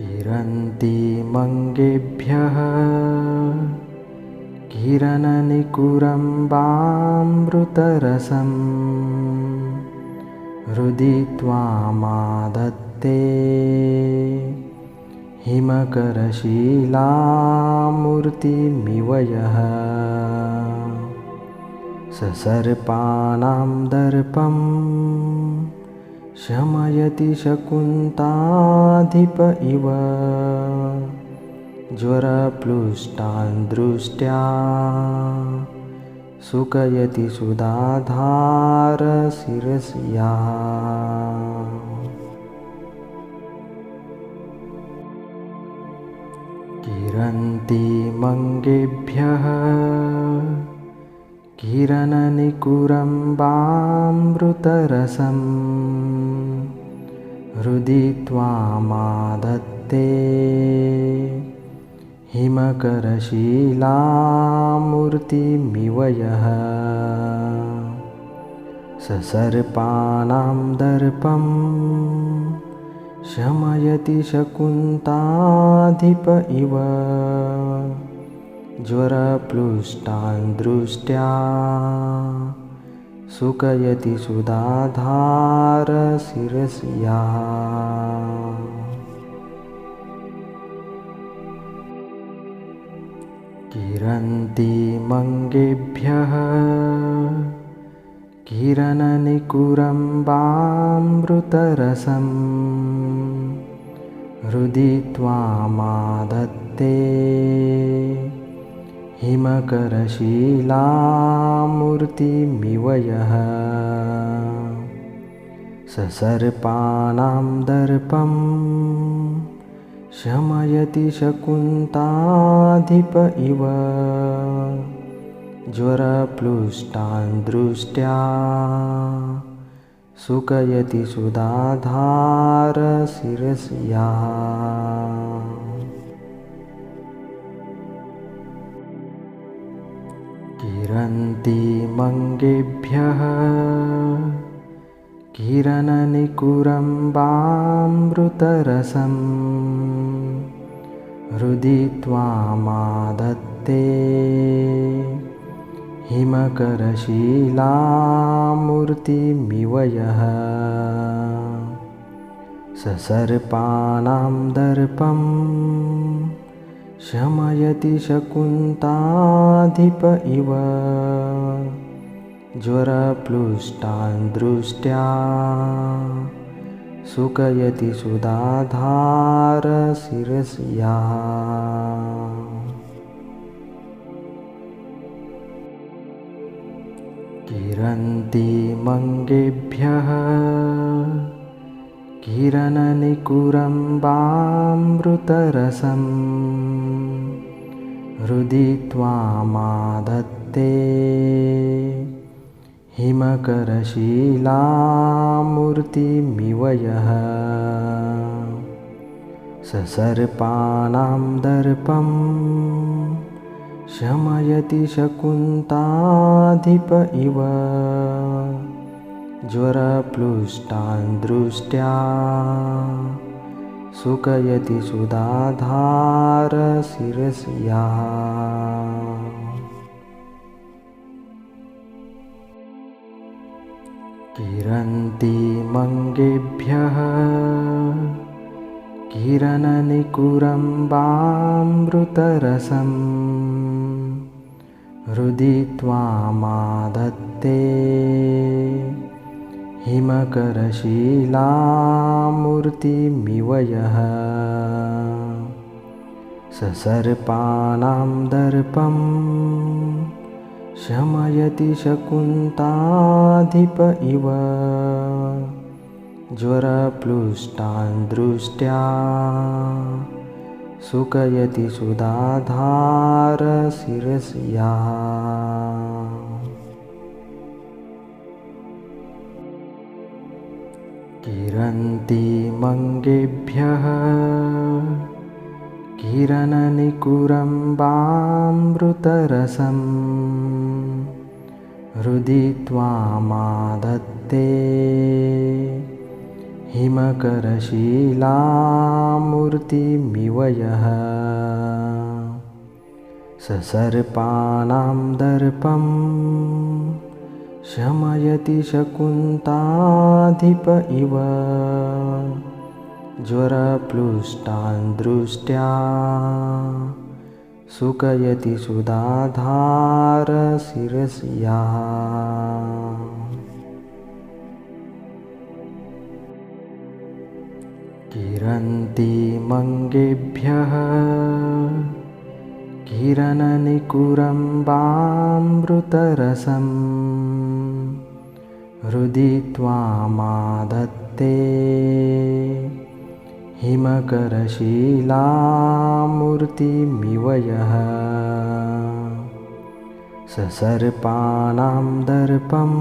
किरन्तीमङ्गेभ्यः किरणनिकुरम्बामृतरसं हृदि त्वामादत्ते हिमकरशिलामूर्तिमिव यः ससर्पाणां दर्पं शमयति शकुन्ताधिप इव ज्वरप्लुष्टान् दृष्ट्या सुकयति सुधाधारशिरस्या किरन्तीमङ्गेभ्यः किरणनिकुरम्बामृतरसं हृदि त्वामादत्ते हिमकरशिलामूर्तिमिव यः ससर्पाणां दर्पं शमयति शकुन्ताधिप इव ज्वरप्लुष्टान् दृष्ट्या सुकयति सुधाधारशिरस्या किरन्तीमङ्गेभ्यः किरणनिकुरम्बामृतरसं हृदि त्वामादत्ते हिमकरशिलामूर्तिमिव यः ससर्पाणां दर्पं शमयति शकुन्ताधिप इव ज्वरप्लुष्टान् दृष्ट्या सुकयति सुधाधारशिरस्या किरन्तीमङ्गेभ्यः किरणनिकुरम्बामृतरसं हृदि त्वामादत्ते हिमकरशिलामूर्तिमिव यः ससर्पाणां दर्पं शमयति शकुन्ताधिप इव ज्वरप्लुष्टान् दृष्ट्या सुकयति सुधाधारशिरस्या किरन्तीमङ्गेभ्यः किरणनिकुरम्बामृतरसं हृदि त्वामादत्ते हिमकरशिलामूर्तिमिव यः ससर्पाणां दर्पं शमयति शकुन्ताधिप इव ज्वरप्लुष्टान् दृष्ट्या सुकयति सुधाधारशिरस्या किरन्तीमङ्गेभ्यः किरणनिकुरम्बामृतरसं हृदि त्वामादत्ते हिमकरशिलामूर्तिमिव यः ससर्पाणां दर्पं शमयति शकुन्ताधिप इव ज्वरप्लुष्टान् दृष्ट्या सुकयति सुधाधारशिरस्या किरन्तीमङ्गेभ्यः किरणनिकुरम्बामृतरसं हृदि त्वामादत्ते हिमकरशिलामूर्तिमिव यः ससर्पाणां दर्पं शमयति शकुन्ताधिप इव ज्वरप्लुष्टान् दृष्ट्या सुकयति सुधाधारशिरस्या किरन्तीमङ्गेभ्यः किरणनिकुरम्बामृतरसं हृदि त्वामाधत्ते हिमकरशिलामूर्तिमिव यः ससर्पाणां दर्पं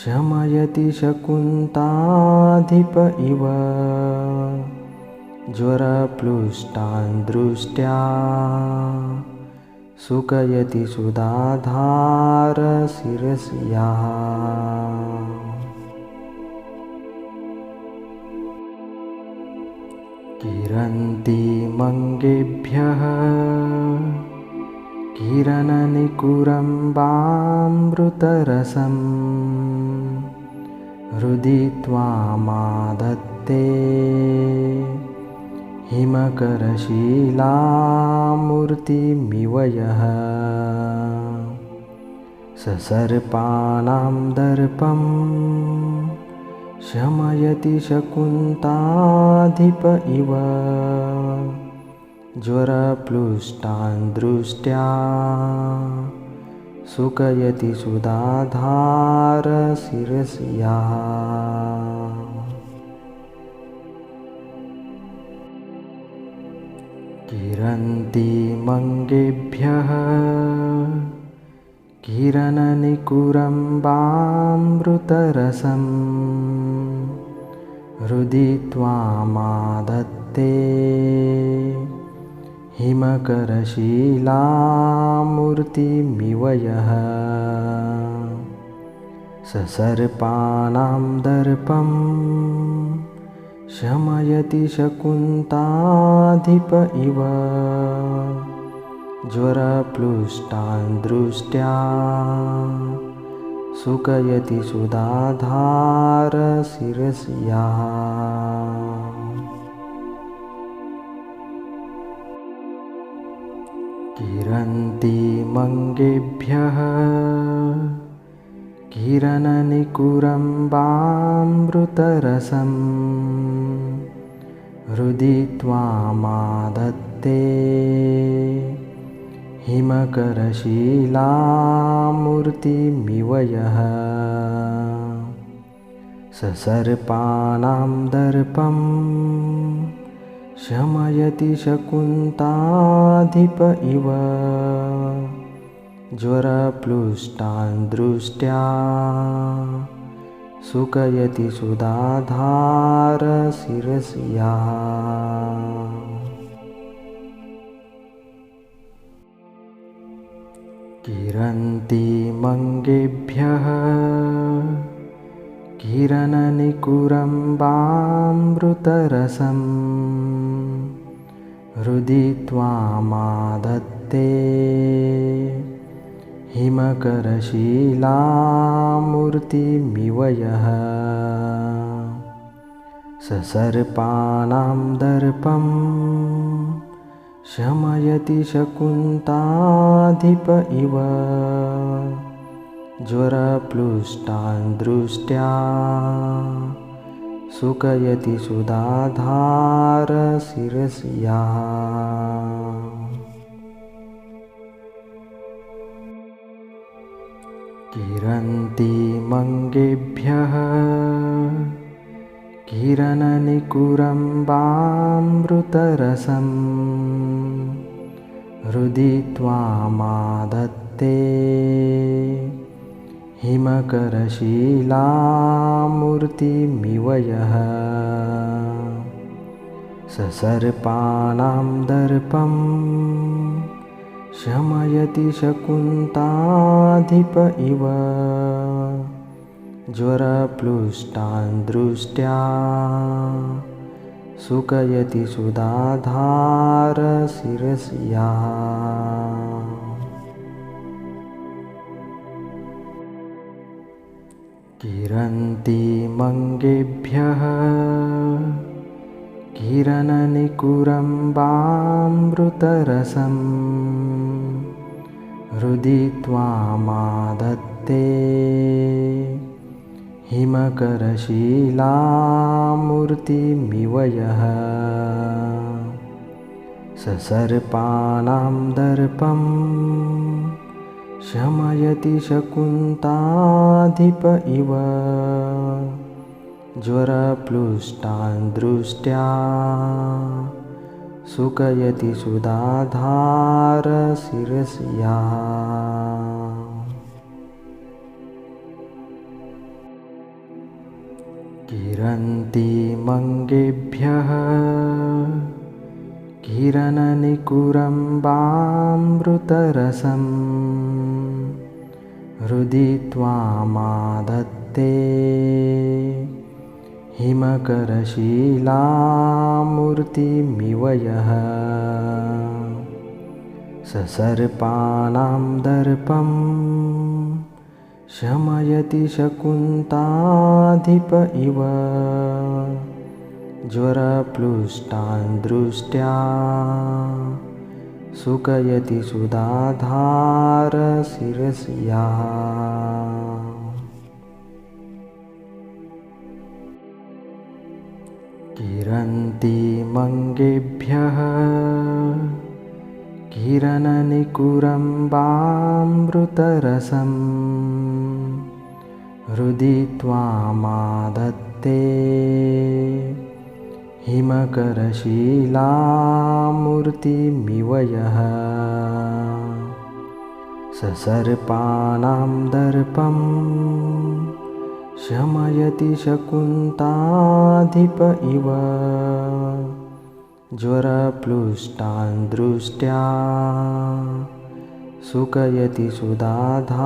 शमयति शकुन्ताधिप इव ज्वरप्लुष्टान् दृष्ट्या सुकयति सुधाधारशिरस्या किरन्तीमङ्गेभ्यः किरणनिकुरम्बामृतरसं हृदि त्वामाधत्ते हिमकरशिलामूर्तिमिव यः ससर्पाणां दर्पं शमयति शकुन्ताधिप इव ज्वरप्लुष्टान् दृष्ट्या सुकयति सुधाधारशिरस्या किरन्तीमङ्गेभ्यः किरणनिकुरम्बामृतरसं हृदि त्वामाधत्ते हिमकरशिलामूर्तिमिव यः ससर्पाणां दर्पं शमयति शकुन्ताधिप इव ज्वरप्लुष्टान् दृष्ट्या सुकयति सुधाधारशिरस्या किरन्तीमङ्गेभ्यः किरणनिकुरम्बामृतरसं हृदि त्वामाधत्ते हिमकरशिलामूर्तिमिव यः ससर्पाणां दर्पं शमयति शकुन्ताधिप इव ज्वरप्लुष्टान् दृष्ट्या सुकयति सुधाधारशिरस्या किरन्तीमङ्गेभ्यः किरणनिकुरम्बामृतरसं हृदि त्वामाधत्ते हिमकरशिलामूर्तिमिव यः ससर्पाणां दर्पं शमयति शकुन्ताधिप इव ज्वरप्लुष्टान् दृष्ट्या सुकयति सुधाधारशिरस्या किरन्तीमङ्गेभ्यः किरणनिकुरम्बामृतरसं हृदि त्वामाधत्ते हिमकरशिलामूर्तिमिव यः ससर्पाणां दर्पं शमयति शकुन्ताधिप इव ज्वरप्लुष्टान् दृष्ट्या सुकयति सुधाधारशिरस्या किरन्तीमङ्गेभ्यः किरणनिकुरम्बामृतरसं हृदि त्वामादत्ते हिमकरशिलामूर्तिमिव यः ससर्पानां दर्पं शमयति शकुन्ताधिप इव ज्वरप्लुष्टान् दृष्ट्या सुकयति सुधाधारशिरस्या किरन्तीमङ्गेभ्यः किरणनिकुरम्बामृतरसं हृदि त्वामादत्ते हिमकरशिलामूर्तिमिव यः ससर्पानां दर्पं शमयति शकुन्ताधिप इव ज्वरप्लुष्टान् दृष्ट्या सुकयति सुधाधारशिरस्या किरन्तीमङ्गेभ्यः किरणनिकुरम्बामृतरसं हृदि त्वामादत्ते हिमकरशिलामूर्तिमिव यः ससर्पानां दर्पं शमयति शकुन्ताधिप इव ज्वरप्लुष्टान् दृष्ट्या सुकयति सुधाधारशिरस्या